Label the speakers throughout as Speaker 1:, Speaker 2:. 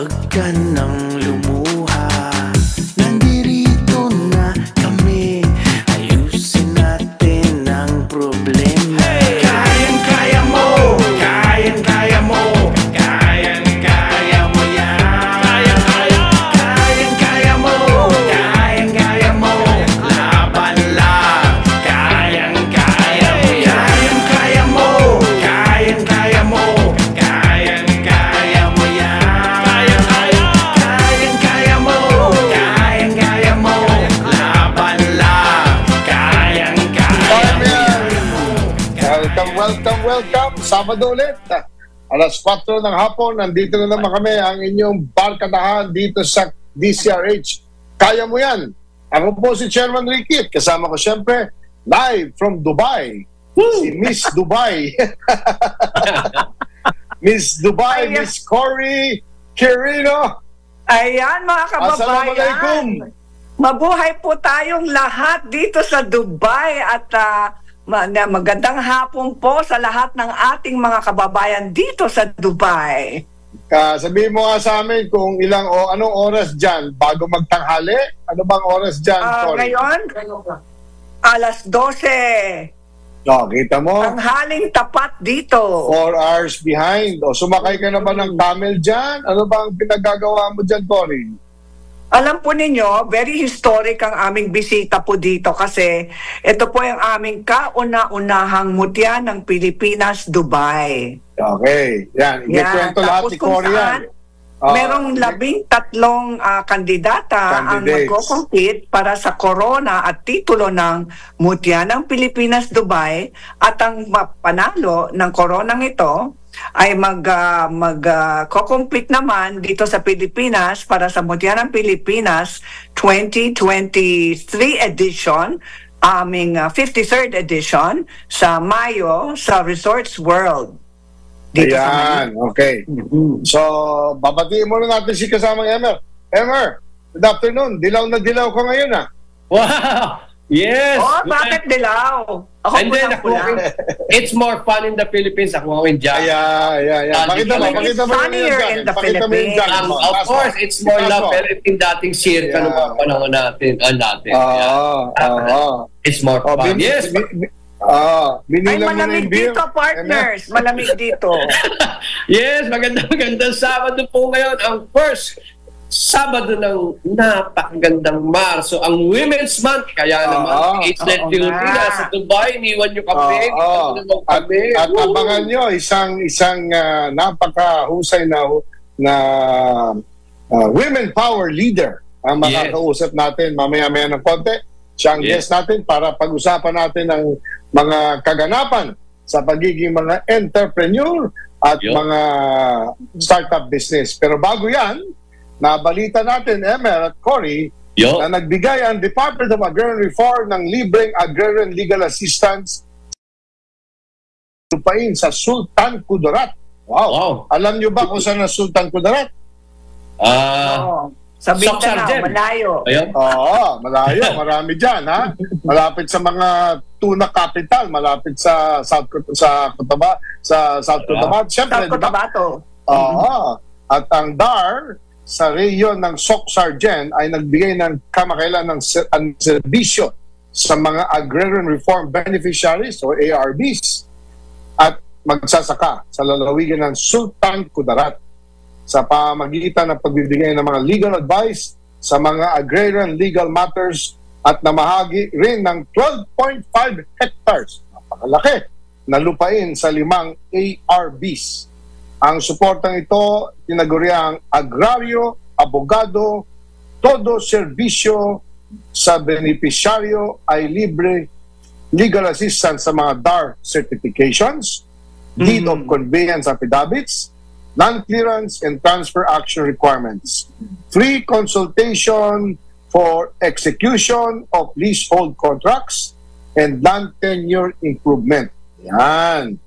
Speaker 1: Huwag ka nang lumuha, nandirito na kami. Ayusin natin ang problema. Kayang-kaya mo, kayang-kaya mo, kayang-kaya mo yan. Kayang-kaya mo, kayang-kaya mo, laban lang. Kayang-kaya mo yan. Kayang-kaya mo, kayang-kaya mo, kayang-kaya mo yan. Kayang-kaya mo, kayang-kaya mo, laban lang. Kayang-kaya mo yan.
Speaker 2: Welcome. Sabado ulit. Alas 4 ng hapon, nandito na naman kami ang inyong barkadahan dito sa DCRH. Kaya mo yan. Ako po si Chairman Ricky. Kasama ko siyempre, live from Dubai, si Miss Dubai. Miss Dubai,
Speaker 3: Ayan.
Speaker 2: Miss Cory Quirino.
Speaker 3: Ayan mga
Speaker 2: Assalamualaikum.
Speaker 3: kababayan, mabuhay po tayong lahat dito sa Dubai at magandang hapon po sa lahat ng ating mga kababayan dito sa Dubai.
Speaker 2: Sabihin mo nga sa amin kung anong oras dyan bago magtanghali? Ano bang oras dyan, Cory?
Speaker 3: Ngayon, alas 12,
Speaker 2: Kita mo?
Speaker 3: tanghaling tapat dito.
Speaker 2: 4 hours behind. O, sumakay ka na ba ng camel dyan? Ano bang pinagagawa mo dyan, Cory?
Speaker 3: Alam po ninyo, very historic ang aming bisita po dito kasi ito po yung aming kauna-unahang mutya ng Pilipinas, Dubai.
Speaker 2: Okay. Yan. Ikikwento lahat ni
Speaker 3: kung
Speaker 2: Cory yan.
Speaker 3: saan, merong 13 kandidata ang
Speaker 2: Candidates.
Speaker 3: magko-compete para sa corona at titulo ng mutya ng Pilipinas, Dubai, at ang panalo ng coronang ito ay mag-compete naman dito sa Pilipinas para sa Mutya ng Pilipinas 2023 edition, aming 53rd edition sa Mayo sa Resorts World. Dito sa
Speaker 2: Ayan.
Speaker 3: Manila.
Speaker 2: Okay. So, babatiin muna natin si kasamang Emer. Emer, good afternoon. Dilaw na dilaw ka ngayon, ah.
Speaker 4: Wow! Yes!
Speaker 3: Oh, bakit dilaw? Ako
Speaker 4: And then,
Speaker 3: pulang-pula.
Speaker 4: it's more fun in the Philippines. Ako in Japan.
Speaker 2: Yeah. Pakita mo
Speaker 3: It's
Speaker 2: yung
Speaker 3: sunnier
Speaker 2: jacket.
Speaker 3: in the
Speaker 2: Pakita mo yung
Speaker 3: Philippines.
Speaker 2: jacket mo.
Speaker 4: Of course, it's more love in dating circa
Speaker 2: Yeah.
Speaker 4: nung mga panahon natin. It's more
Speaker 2: Oh,
Speaker 4: fun. Yes!
Speaker 3: Ay,
Speaker 2: binilang mo na
Speaker 3: malamig
Speaker 2: yung beer.
Speaker 3: dito, partners. Malamig dito.
Speaker 4: Yes! Magandang Sabado po ngayon. Ang first Sabado ng napakagandang Marso, ang Women's Month. Kaya naman, it's that Filipina sa Dubai, niwan nyo kami.
Speaker 2: At abangan nyo, isang napakahusay na women power leader ang makakausap natin mamaya-maya ng konti. Siya ang guest natin para pag-usapan natin ang mga kaganapan sa pagiging mga entrepreneur at mga startup business. Pero bago yan, nabalita natin, Emer at Cory, na nagbigay ang Department of Agrarian Reform ng libreng agrarian legal assistance lupain sa Sultan Kudarat. Wow. Alam nyo ba kung saan ang Sultan Kudarat?
Speaker 3: Sa Mindanao, malayo.
Speaker 2: Oo, malayo. Marami dyan, ha? Malapit sa mga tuna capital, malapit sa South Cotabato. Siyempre,
Speaker 3: South Cotabato.
Speaker 2: Oo. At ang DAR, sa rehiyon ng Sok Sargent ay nagbigay ng kamakailan ng serbisyo sa mga agrarian reform beneficiaries o ARBs at magsasaka sa lalawigan ng Sultan Kudarat sa pamagitan ng pagbibigay ng mga legal advice sa mga agrarian legal matters at namahagi rin ng 12.5 hectares, napakalaki, na lupain sa 5 ARBs. Ang suportang ito, tinaguriang agraryo, abogado, todo serbisyo sa beneficiaryo ay libre legal assistance sa mga DAR certifications, deed of conveyance affidavits, non-clearance and transfer action requirements, free consultation for execution of leasehold contracts, and land tenure improvement. Yan.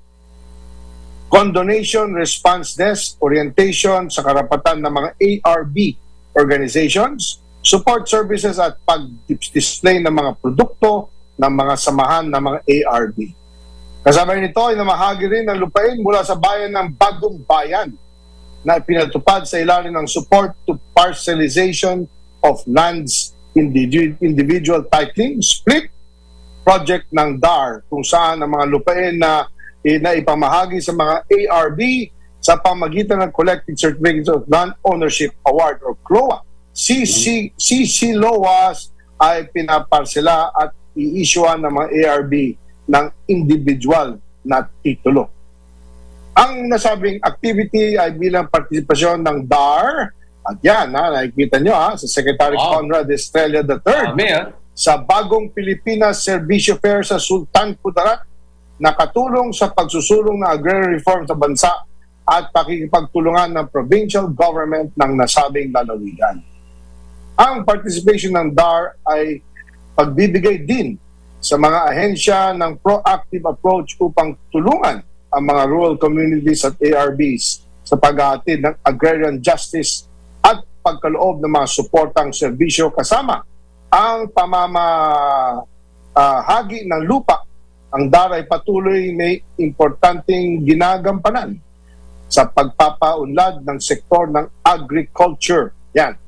Speaker 2: Condonation Response Desk, orientation sa karapatan ng mga ARB organizations, support services at pag-display ng mga produkto ng mga samahan ng mga ARB. Kasabay nito ay namahagi rin ng lupain mula sa bayan ng Bagong Bayan na pinatupad sa ilalim ng support to parcelization of lands individual titling split project ng DAR, kung saan ang mga lupain na ipamahagi sa mga ARB sa pamagitan ng Collective Certificates of Non-Ownership Award or CLOA. CCLOAs ay pinaparsela at i-issuean ng mga ARB ng individual na titulo. Ang nasabing activity ay bilang partisipasyon ng DAR, at yan, nakikita nyo sa Secretary Conrad Estrella III, sa bagong Pilipinas Servicio Fair sa Sultan Kudarat, na katulong sa pagsusulong ng agrarian reform sa bansa at pakikipagtulungan ng provincial government ng nasabing lalawigan. Ang participation ng DAR ay pagbibigay din sa mga ahensya ng proactive approach upang tulungan ang mga rural communities at ARBs sa paghahatid ng agrarian justice at pagkaloob ng mga suportang serbisyo kasama ang pamamahagi ng lupa. Ang DAR ay patuloy may importanteng ginagampanan sa pagpapaunlad ng sektor ng agriculture. Yan.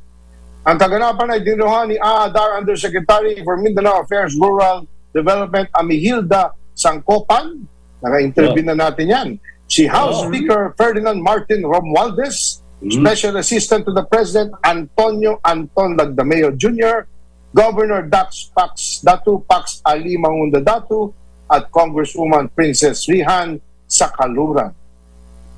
Speaker 2: Ang kaganapan ay dinuhan ni DAR Undersecretary for Mindanao Affairs Rural Development, Amihilda Sangkopan. Naka-interview na natin yan. Si House Speaker Ferdinand Martin Romualdez, Special Assistant to the President Antonio Anton Lagdameo Jr., Governor Datu Pax Ali Mangunda Datu, at Congresswoman Princess Rihan Sakaluran.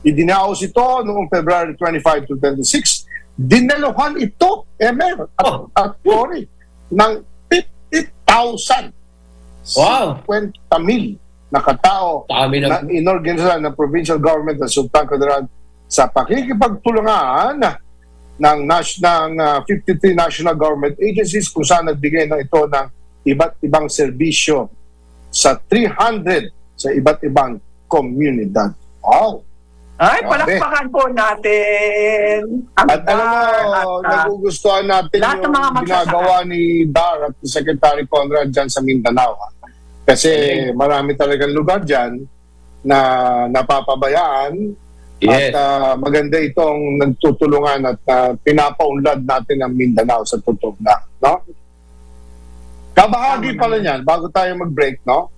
Speaker 2: Idinaos ito noong February 25 to 26. Dinaluhan ito, Emer, at Cory, ng 50,000.
Speaker 4: Wow!
Speaker 2: 50,000 na katao na inorganisahan ng provincial government ng Sultan Kudarat sa pakikipagtulungan ng 53 national government agencies kung saan nagbigay na ito ng iba't ibang serbisyo sa 300 sa iba't ibang komunidad. Wow!
Speaker 3: Ay, palakpakan po natin.
Speaker 2: At alam mo, nagugustuhan natin yung ginagawa ni DAR at Secretary Conrad dyan sa Mindanao. Kasi marami talagang lugar dyan na napapabayaan. Yes. At maganda itong nagtutulungan at pinapaunlad natin ang Mindanao sa totoo na. No? Kabahagi pala niyan, bago tayo mag-break, no?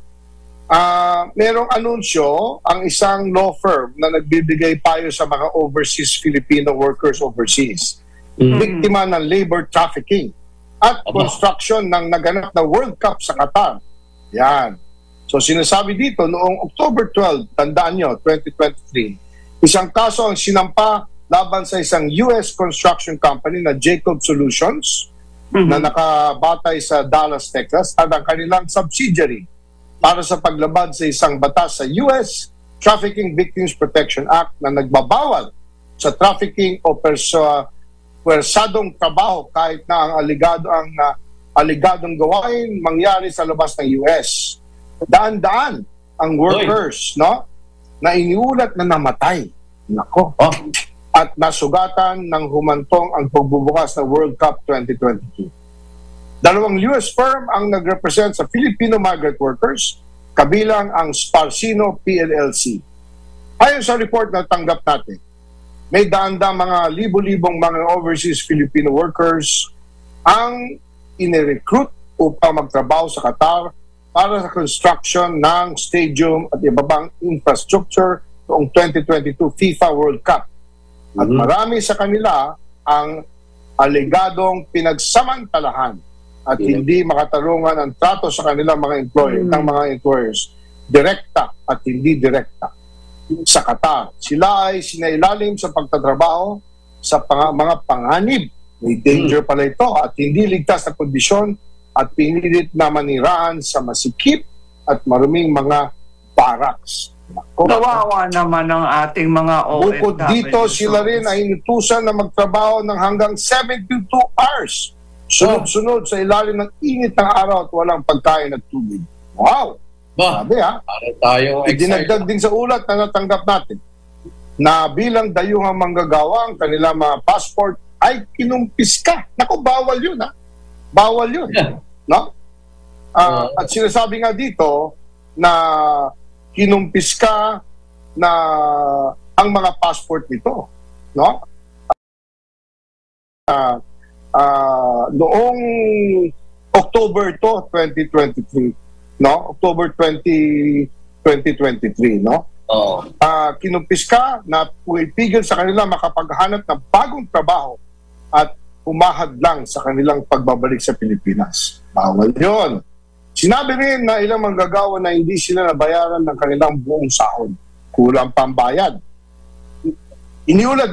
Speaker 2: Merong anunsyo ang isang law firm na nagbibigay payo sa mga overseas Filipino workers overseas. Biktima ng labor trafficking at construction ng naganap na World Cup sa Qatar. Yan. So sinasabi dito, noong October 12, tandaan nyo, 2023, isang kaso ang sinampa laban sa isang US construction company na Jacob Solutions na nakabatay sa Dallas, Texas, at ang kanilang subsidiary para sa paglabad sa isang batas sa US Trafficking Victims Protection Act na nagbabawal sa trafficking o pwersadong trabaho kahit na ang aligadong gawain mangyari sa labas ng US. Daan-daan ang workers, no, na iniulat na namatay. Nako. At nasugatan ng humantong ang pagbubukas ng World Cup 2022. Dalawang US firm ang nag-represent sa Filipino migrant workers, kabilang ang Sparcino PLLC. Ayon sa report na tanggap natin, may daan-daang mga libo-libong mga overseas Filipino workers ang inirecruit upang magtrabaho sa Qatar para sa construction ng stadium at iba pang infrastructure noong 2022 FIFA World Cup. At marami sa kanila ang alegadong pinagsamantalahan at hindi makatarungan ang trato sa kanilang mga employer ng mga employers, direkta at hindi direkta sa Qatar. Sila ay sinailalim sa pagtatrabaho sa mga panganib. May danger pala ito at hindi ligtas na kondisyon at pinilit na manirahan sa masikip at maruming mga barracks.
Speaker 3: Kawawa naman ang ating mga OFW.
Speaker 2: Bukod dito, sila rin ay inutusan na magtrabaho ng hanggang 72 hours. Sunod-sunod sa ilalim ng init ng araw at walang pagkain at tubig. Wow! Sabi dinagdag din sa ulat na natanggap natin na bilang dayuhang manggagawa ang kanilang mga passport ay kinumpiska. Naku, bawal yun ha. Bawal yun. No? At sinasabi nga dito na kinumpiska na ang mga passport nito. no? Noong October 2023, no? October 2023, no?
Speaker 4: Oh.
Speaker 2: Kinumpiska na pumipigil sa kanila makapaghanap ng bagong trabaho at humahadlang sa kanilang pagbabalik sa Pilipinas. Bawal yun. Sinabi rin na ilang manggagawa na hindi sila nabayaran ng kanilang buong sahod. Kulang pambayad. Iniulat